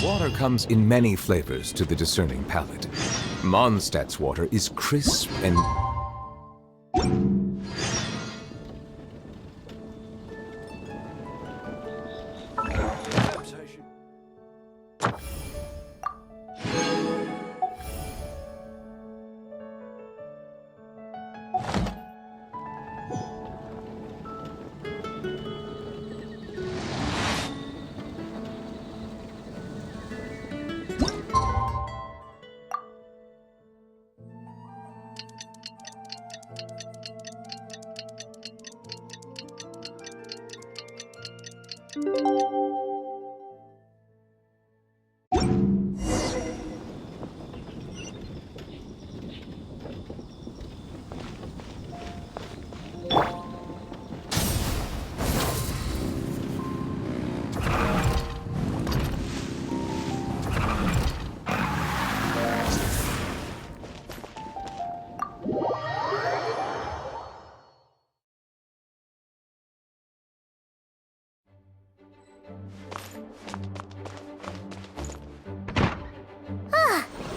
Water comes in many flavors to the discerning palate. Mondstadt's water is crisp and...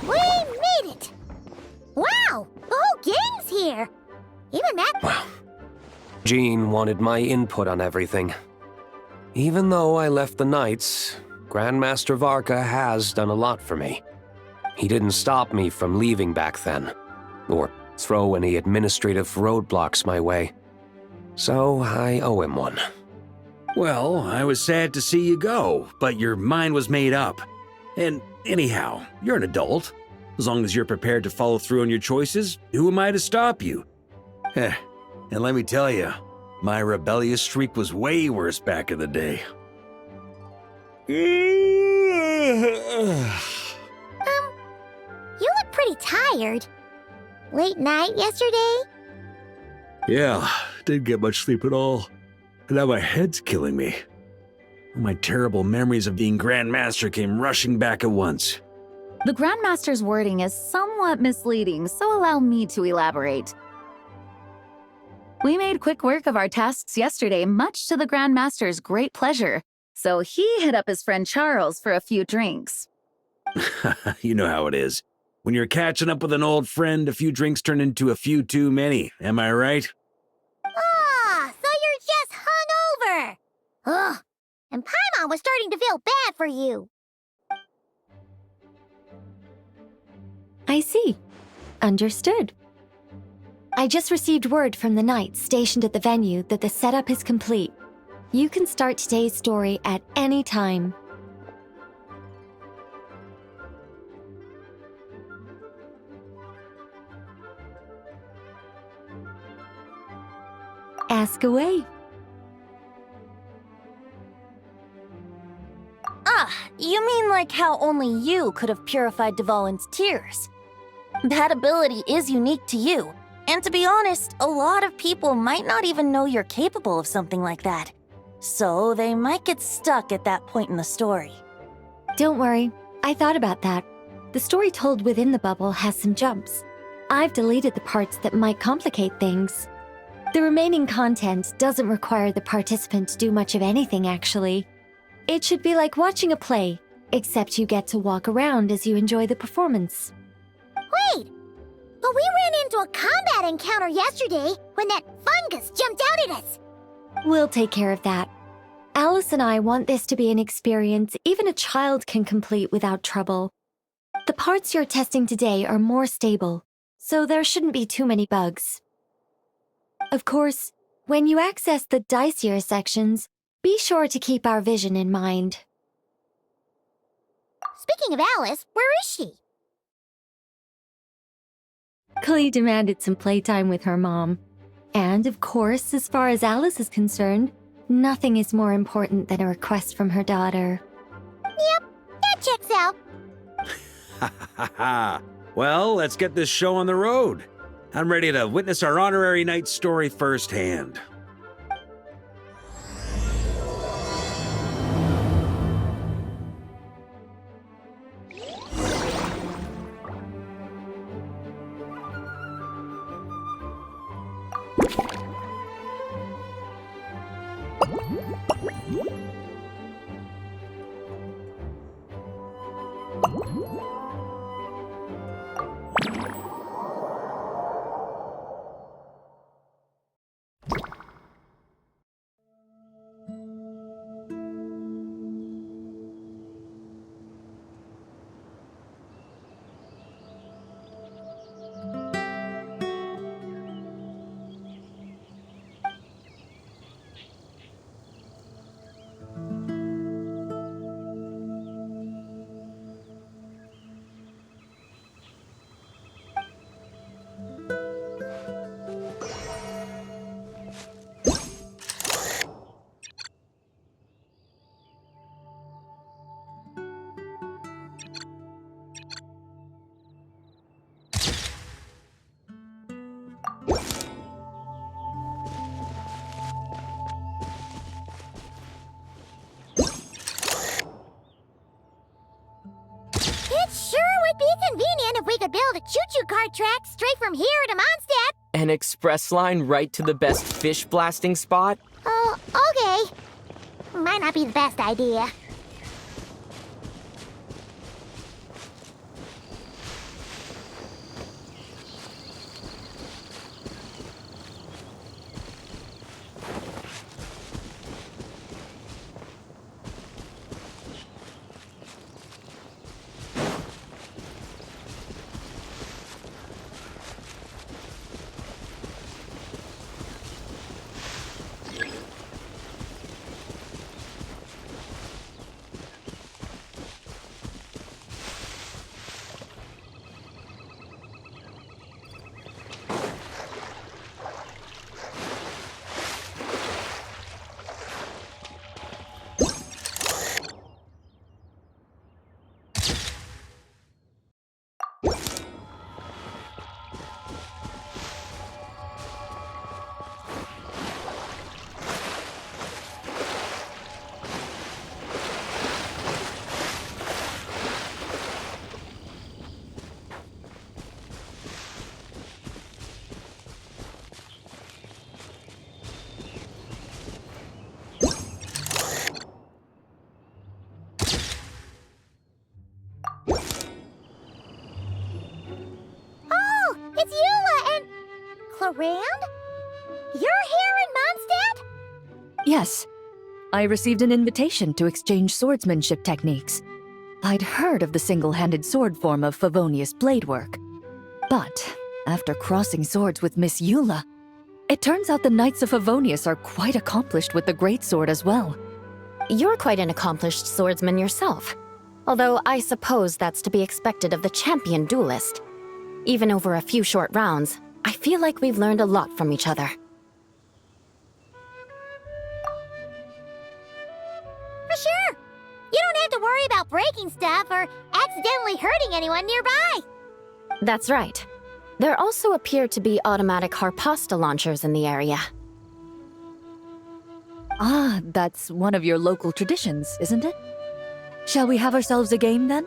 We made it! Wow! The whole gang's here! Even that... Well, Jean wanted my input on everything. Even though I left the Knights, Grandmaster Varka has done a lot for me. He didn't stop me from leaving back then, or throw any administrative roadblocks my way. So I owe him one. Well, I was sad to see you go, but your mind was made up. And anyhow, you're an adult. As long as you're prepared to follow through on your choices, who am I to stop you? And let me tell you, my rebellious streak was way worse back in the day. You look pretty tired. Late night yesterday? Yeah, didn't get much sleep at all. And now my head's killing me. My terrible memories of being Grandmaster came rushing back at once. The Grandmaster's wording is somewhat misleading, so allow me to elaborate. We made quick work of our tasks yesterday, much to the Grandmaster's great pleasure, so he hit up his friend Charles for a few drinks. You know how it is. When you're catching up with an old friend, a few drinks turn into a few too many, am I right? Ah, so you're just hungover! Ugh, and Paimon was starting to feel bad for you. I see. Understood. I just received word from the Knights stationed at the venue that the setup is complete. You can start today's story at any time. Ask away. Ah, you mean like how only you could have purified Dvalin's tears? That ability is unique to you, and to be honest, a lot of people might not even know you're capable of something like that. So they might get stuck at that point in the story. Don't worry, I thought about that. The story told within the bubble has some jumps. I've deleted the parts that might complicate things. The remaining content doesn't require the participant to do much of anything, actually. It should be like watching a play, except you get to walk around as you enjoy the performance. Wait! But we ran into a combat encounter yesterday when that fungus jumped out at us! We'll take care of that. Alice and I want this to be an experience even a child can complete without trouble. The parts you're testing today are more stable, so there shouldn't be too many bugs. Of course, when you access the dicier sections, be sure to keep our vision in mind. Speaking of Alice, where is she? Klee demanded some playtime with her mom. And of course, as far as Alice is concerned, nothing is more important than a request from her daughter. Yep, that checks out. Ha ha ha! Well, let's get this show on the road. I'm ready to witness our honorary knight story firsthand. It sure would be convenient if we could build a choo-choo cart track straight from here to Mondstadt. An express line right to the best fish blasting spot? Oh, okay. Might not be the best idea. Clarand? You're here in Mondstadt? Yes. I received an invitation to exchange swordsmanship techniques. I'd heard of the single-handed sword form of Favonius blade work. But after crossing swords with Miss Eula, it turns out the Knights of Favonius are quite accomplished with the greatsword as well. You're quite an accomplished swordsman yourself. Although I suppose that's to be expected of the champion duelist. Even over a few short rounds, I feel like we've learned a lot from each other. For sure. You don't have to worry about breaking stuff or accidentally hurting anyone nearby. That's right. There also appear to be automatic harpasta launchers in the area. Ah, that's one of your local traditions, isn't it? Shall we have ourselves a game then?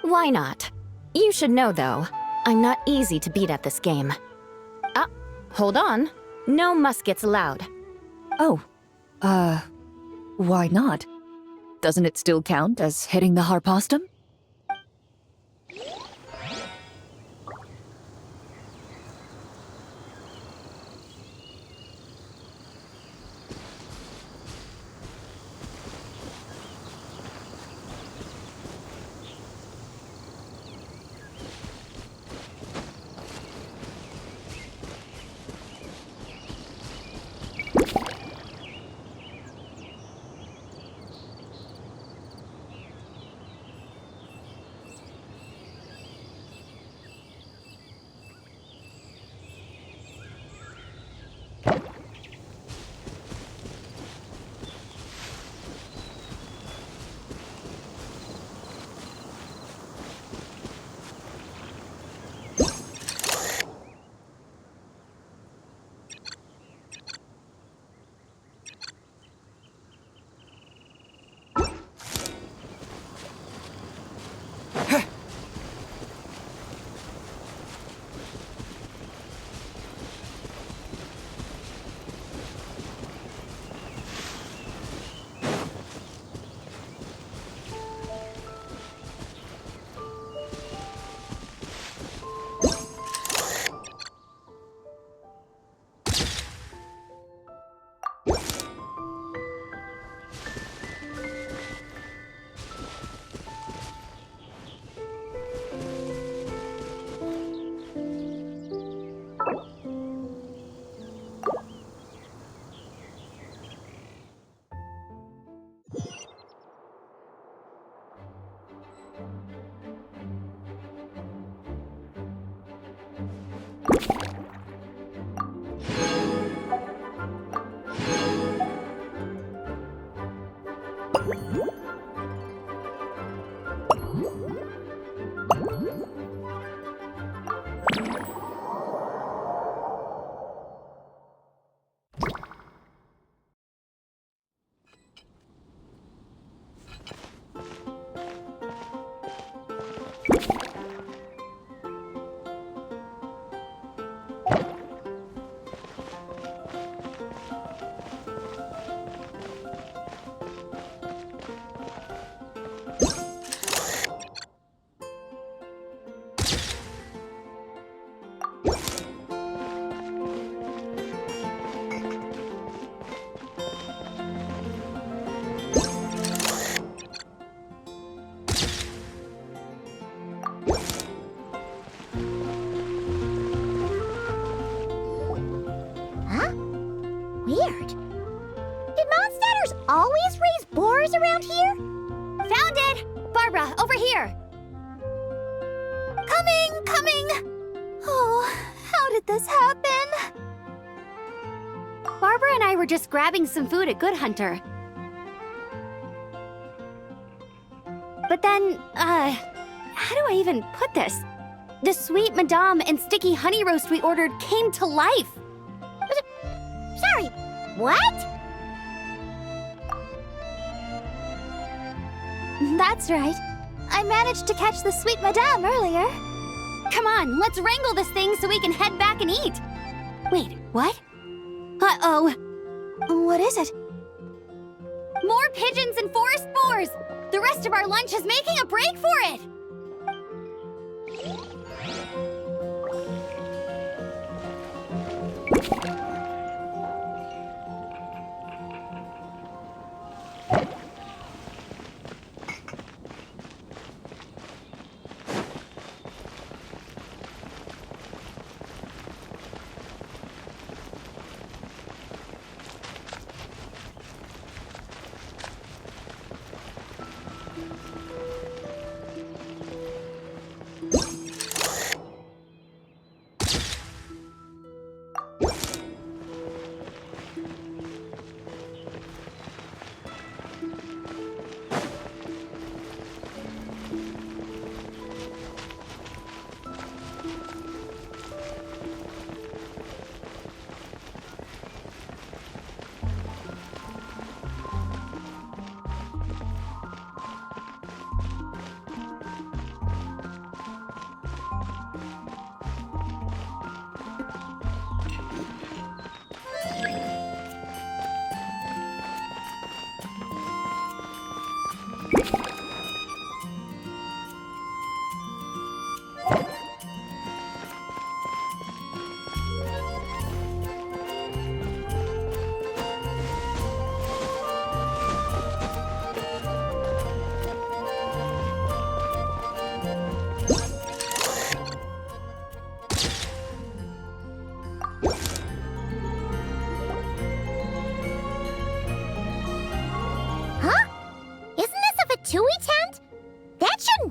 Why not? You should know, though, I'm not easy to beat at this game. Ah, hold on. No muskets allowed. Oh, why not? Doesn't it still count as hitting the harpastum? Weird. Did Mondstadters always raise boars around here? Found it! Barbara, over here! Coming! Oh, how did this happen? Barbara and I were just grabbing some food at Good Hunter. But then, how do I even put this? The sweet madame and sticky honey roast we ordered came to life. Sorry, what? That's right. I managed to catch the sweet madame earlier. Come on, let's wrangle this thing so we can head back and eat. Wait, what? Uh-oh. What is it? More pigeons and forest boars! The rest of our lunch is making a break for it!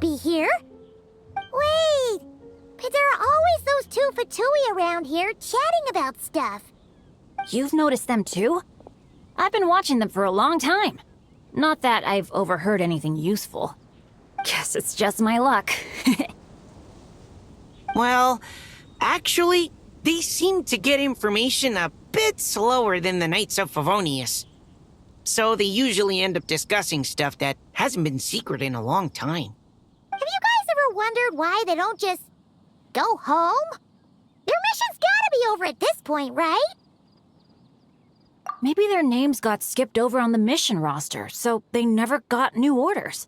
Be here. Wait, but there are always those two Fatui around here chatting about stuff. You've noticed them too? I've been watching them for a long time. Not that I've overheard anything useful. Guess it's just my luck. Well, actually, they seem to get information a bit slower than the Knights of Favonius. So they usually end up discussing stuff that hasn't been secret in a long time. Have you guys ever wondered why they don't just go home? Their mission's gotta be over at this point, right? Maybe their names got skipped over on the mission roster, so they never got new orders.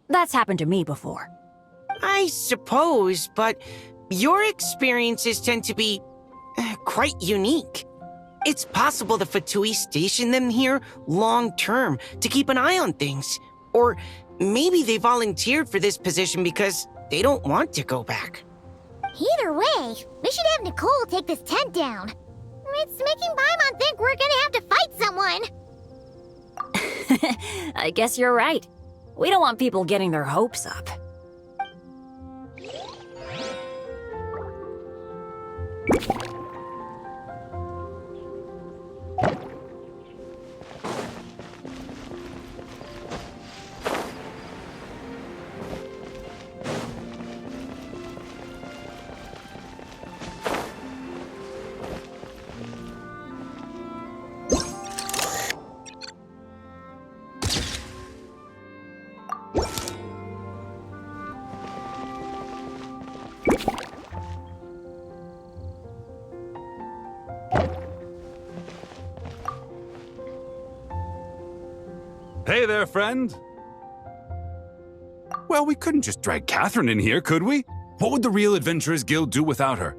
That's happened to me before. I suppose, but your experiences tend to be quite unique. It's possible the Fatui stationed them here long-term to keep an eye on things. Or maybe they volunteered for this position because they don't want to go back. Either way, we should have Nicole take this tent down. It's making Paimon think we're gonna have to fight someone. I guess you're right. We don't want people getting their hopes up. Hey there, friend. Well, we couldn't just drag Catherine in here, could we? What would the Real Adventurers Guild do without her?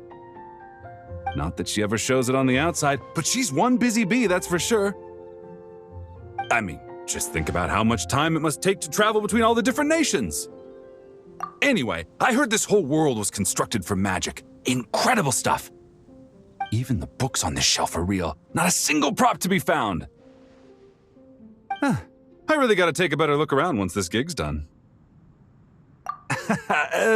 Not that she ever shows it on the outside, but she's one busy bee, that's for sure. I mean, just think about how much time it must take to travel between all the different nations. Anyway, I heard this whole world was constructed for magic. Incredible stuff. Even the books on this shelf are real. Not a single prop to be found. I really gotta take a better look around once this gig's done.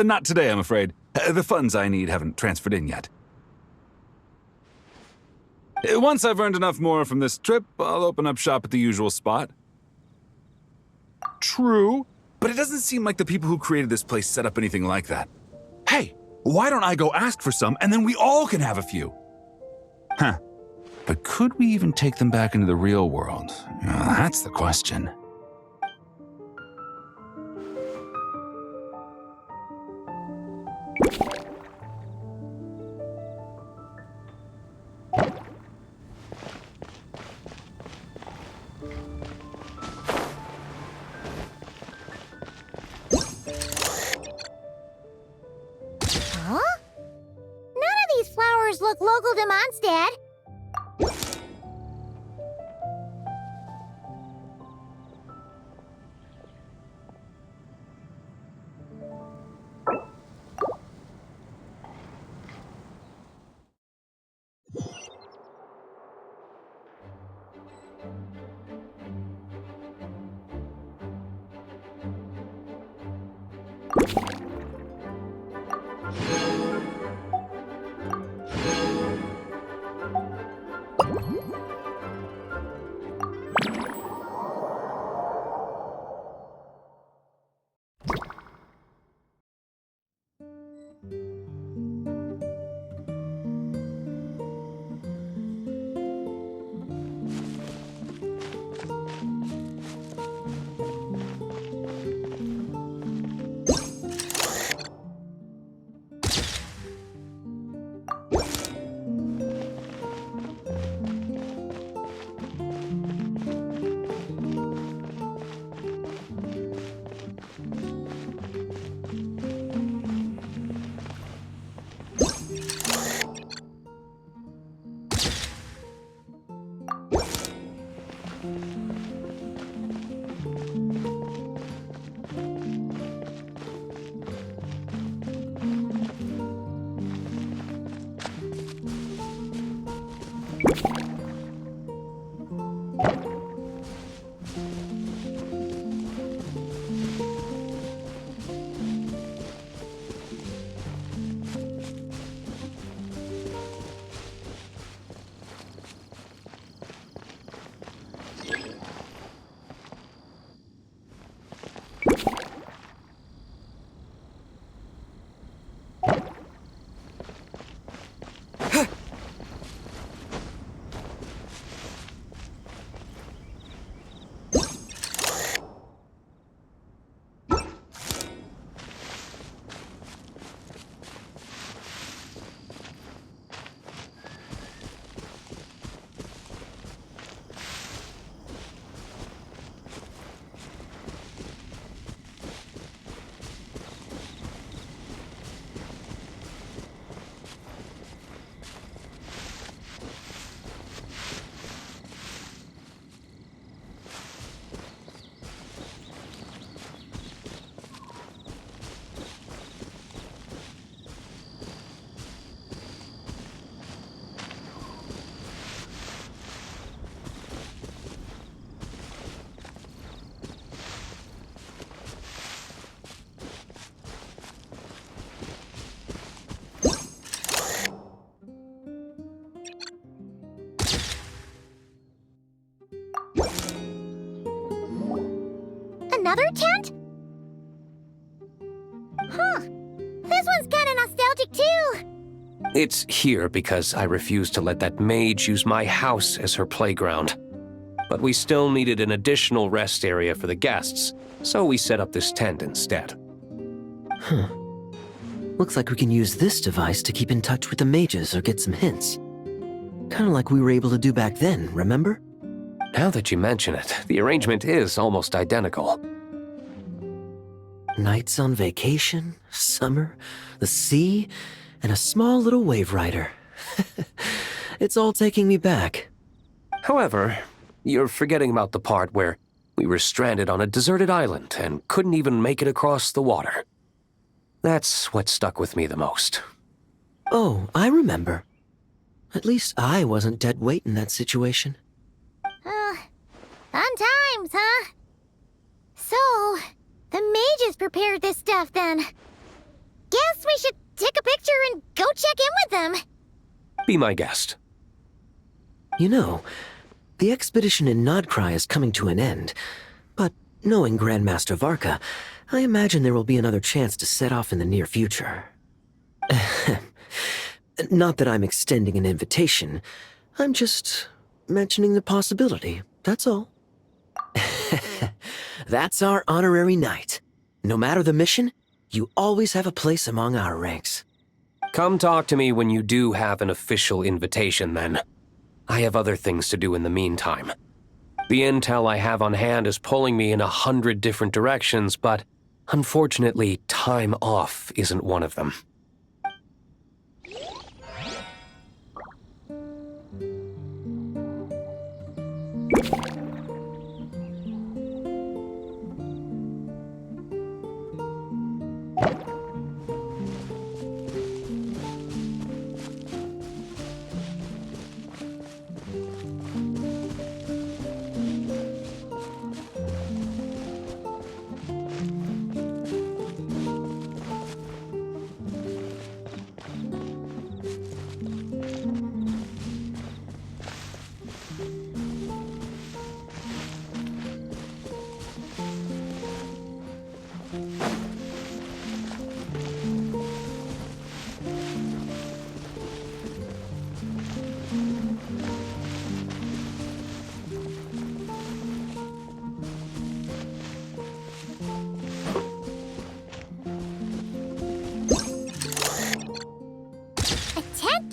Not today, I'm afraid. The funds I need haven't transferred in yet. Once I've earned enough more from this trip, I'll open up shop at the usual spot. True, but it doesn't seem like the people who created this place set up anything like that. Hey, why don't I go ask for some, and then we all can have a few? Huh. But could we even take them back into the real world? That's the question. Huh? None of these flowers look local to Mondstadt. It's here because I refused to let that mage use my house as her playground. But we still needed an additional rest area for the guests, so we set up this tent instead. Huh. Looks like we can use this device to keep in touch with the mages or get some hints. Kinda like we were able to do back then, remember? Now that you mention it, the arrangement is almost identical. Nights on vacation, summer, the sea, and a small little wave rider. It's all taking me back. However, you're forgetting about the part where we were stranded on a deserted island and couldn't even make it across the water. That's what stuck with me the most. Oh, I remember. At least I wasn't dead weight in that situation. Fun times, huh? So, the mages prepared this stuff then. Guess we should take a picture and go check in with them. Be my guest. You know, the expedition in Nodcry is coming to an end, but knowing Grandmaster Varka, I imagine there will be another chance to set off in the near future. Not that I'm extending an invitation, I'm just mentioning the possibility, that's all. That's our honorary knight. No matter the mission, you always have a place among our ranks. Come talk to me when you do have an official invitation, then. I have other things to do in the meantime. The intel I have on hand is pulling me in 100 different directions, but unfortunately, time off isn't one of them.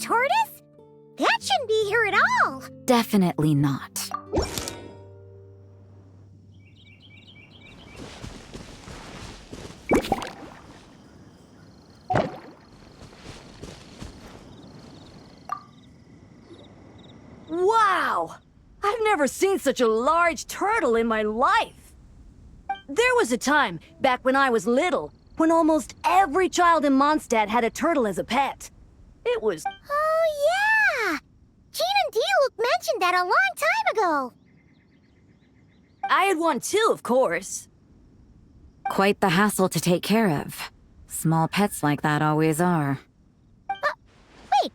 Tortoise? That shouldn't be here at all. Definitely not. Wow! I've never seen such a large turtle in my life. There was a time, back when I was little, when almost every child in Mondstadt had a turtle as a pet. It was... Oh, yeah! Jean and Diluc mentioned that a long time ago. I had one too, of course. Quite the hassle to take care of. Small pets like that always are. Wait,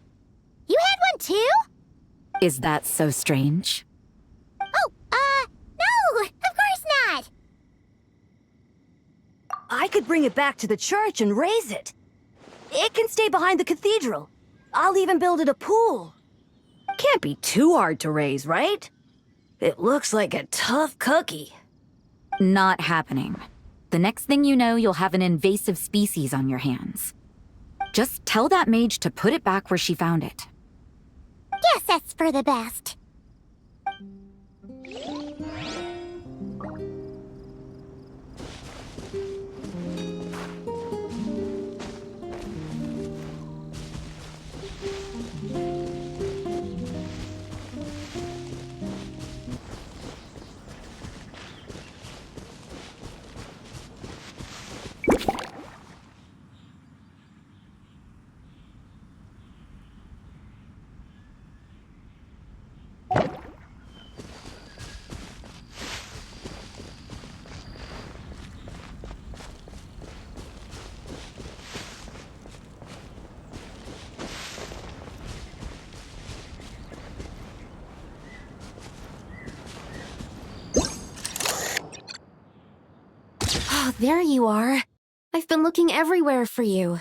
you had one too? Is that so strange? Oh, no, of course not. I could bring it back to the church and raise it. It can stay behind the cathedral. I'll even build it a pool. Can't be too hard to raise, right? It looks like a tough cookie. Not happening. The next thing you know, you'll have an invasive species on your hands. Just tell that mage to put it back where she found it. Guess that's for the best. Oh, there you are. I've been looking everywhere for you.